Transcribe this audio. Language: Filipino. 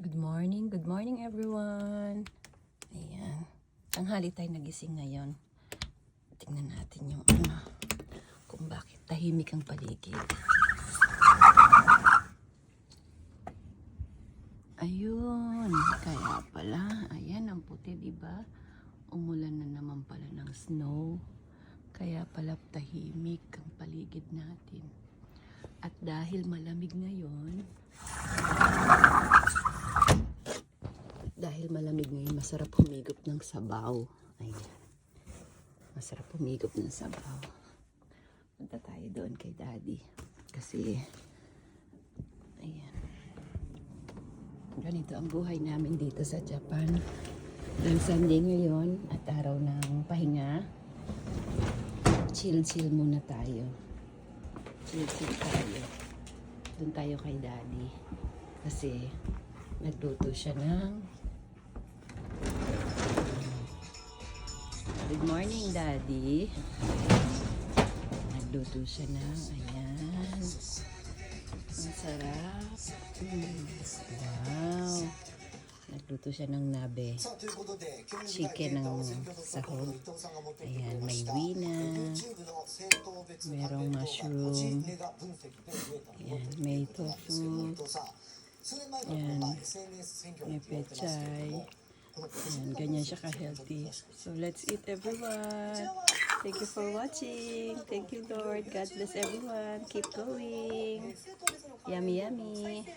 Good morning everyone. Ayan. Tanghali tayo nagising ngayon. Tingnan natin yung kung bakit tahimik ang paligid. Ayun, kaya pala, ayan ang puti, diba? Umulan na naman pala ng snow. Kaya pala tahimik ang paligid natin. At dahil malamig ngayon, masarap humigop ng sabaw. Ayan. Masarap humigop ng sabaw. Punta tayo doon kay Daddy. Kasi, ayan. Ganito ang buhay namin dito sa Japan. Ang Sunday ngayon at araw ng pahinga. Chill muna tayo. Chill tayo. Doon tayo kay Daddy. Kasi, nagluto siya ng good morning, Daddy. Nagluto siya ng, ayan. Ang sarap. Wow. Nagluto siya ng nabe. Chicken ng sahog. Ayan, may wina. Merong mushroom. Ayan, may tofu. Ayan, may pechay. Ayan, ganyan siya ka-healthy. So, let's eat everyone. Thank you for watching. Thank you, Lord. God bless everyone. Keep going. Yummy, yummy.